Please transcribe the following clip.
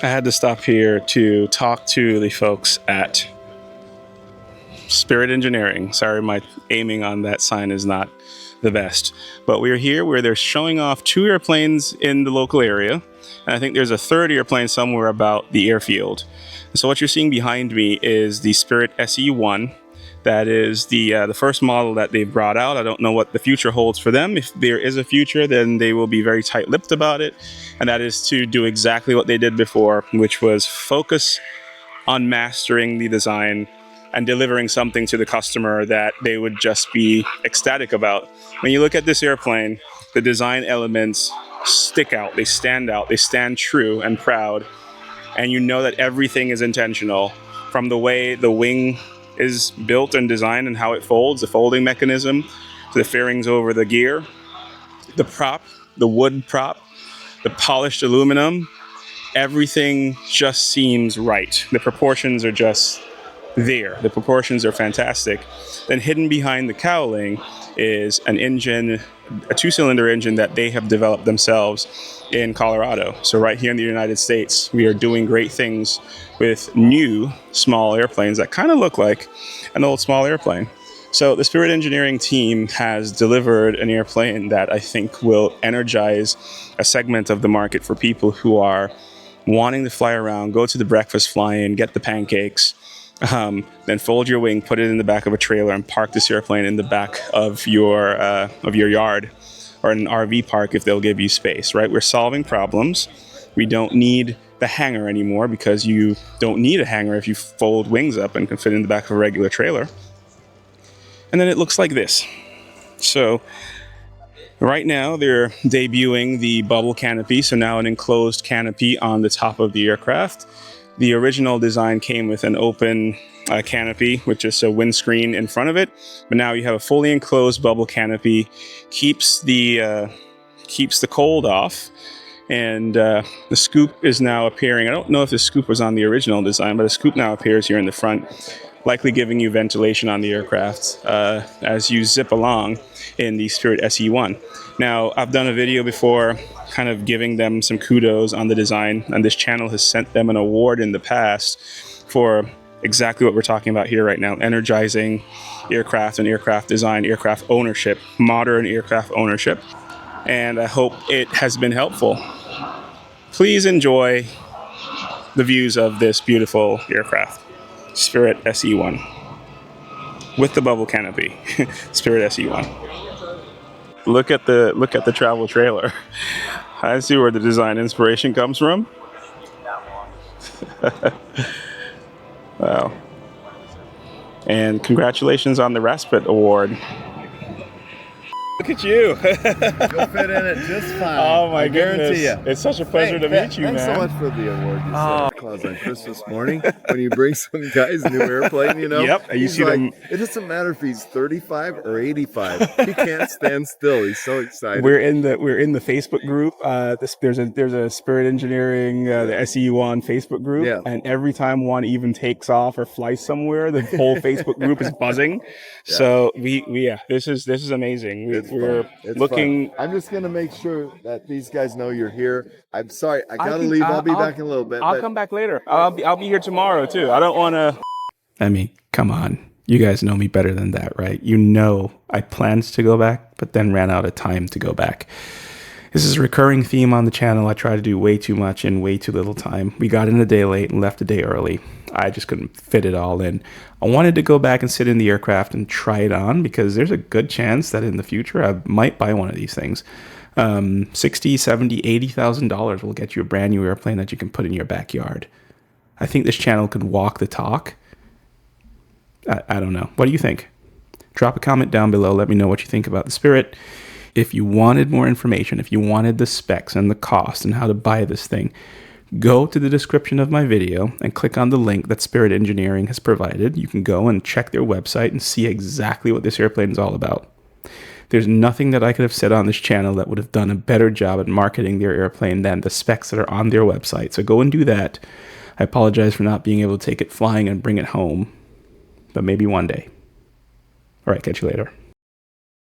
I had to stop here to talk to the folks at Spirit Engineering. Sorry, my aiming on that sign is not the best. But we're here where they're showing off 2 airplanes in the local area. And I think there's a third airplane somewhere about the airfield. So what you're seeing behind me is the Spirit SE-1. That is the first model that they've brought out. I don't know what the future holds for them. If there is a future, then they will be very tight-lipped about it. And that is to do exactly what they did before, which was focus on mastering the design and delivering something to the customer that they would just be ecstatic about. When you look at this airplane, the design elements stick out, they stand out, they stand true and proud. And you know that everything is intentional, from the way the wing is built and designed and how it folds, the folding mechanism, to the fairings over the gear, the prop, the wood prop, the polished aluminum. Everything just seems right. The proportions are just there. The proportions are fantastic. Then hidden behind the cowling is an engine, a 2-cylinder engine that they have developed themselves in Colorado. So right here in the United States, we are doing great things with new small airplanes that kind of look like an old small airplane. So the Spirit Engineering team has delivered an airplane that I think will energize a segment of the market for people who are wanting to fly around, go to the breakfast fly-in, get the pancakes, then fold your wing, put it in the back of a trailer, and park this airplane in the back of your yard, or an RV park if they'll give you space, right? We're solving problems. We don't need the hangar anymore, because you don't need a hangar if you fold wings up and can fit in the back of a regular trailer. And then it looks like this. So right now they're debuting the bubble canopy, so now an enclosed canopy on the top of the aircraft. The original design came with an open canopy, which is a windscreen in front of it. But now you have a fully enclosed bubble canopy, keeps the cold off, and the scoop is now appearing. I don't know if the scoop was on the original design, but the scoop now appears here in the front, likely giving you ventilation on the aircraft as you zip along in the Spirit SE-1. Now, I've done a video before kind of giving them some kudos on the design, and this channel has sent them an award in the past for exactly what we're talking about here right now: energizing aircraft and aircraft design, aircraft ownership, modern aircraft ownership. And I hope it has been helpful. Please enjoy the views of this beautiful aircraft, Spirit SE-1, with the bubble canopy. Spirit SE-1. Look at the travel trailer. I see where the design inspiration comes from. Wow. And congratulations on the Raspet award. Look at you. You'll fit in it just fine. Oh my goodness. Guarantee you. It's such a pleasure to meet you, thanks man. so much for the award you Santa Claus on Christmas morning when you bring some guy's new airplane, you know? Yep. You see them. It doesn't matter if he's 35 or 85. He can't stand still. He's so excited. We're in the Facebook group. There's a Spirit Engineering, the SE-1 Facebook group, Yeah. and every time one even takes off or flies somewhere, the whole Facebook group is buzzing. Yeah. So this is amazing. We're looking. Fun. I'm just gonna make sure that these guys know you're here. I'm sorry, I gotta leave. I'll be back in a little bit. I'll come back later. I'll be here tomorrow too. I don't want to. I mean, come on. You guys know me better than that, right? You know I planned to go back, but then ran out of time to go back. This is a recurring theme on the channel. I try to do way too much in way too little time. We got in a day late and left a day early. I just couldn't fit it all in. I wanted to go back and sit in the aircraft and try it on, because there's a good chance that in the future I might buy one of these things. $60,000, $70,000, $80,000 will get you a brand new airplane that you can put in your backyard. I think this channel could walk the talk. I don't know. What do you think? Drop a comment down below. Let me know what you think about the Spirit. If you wanted more information, if you wanted the specs and the cost and how to buy this thing, go to the description of my video and click on the link that Spirit Engineering has provided. You can go and check their website and see exactly what this airplane is all about. There's nothing that I could have said on this channel that would have done a better job at marketing their airplane than the specs that are on their website. So go and do that. I apologize for not being able to take it flying and bring it home, but maybe one day. All right, catch you later.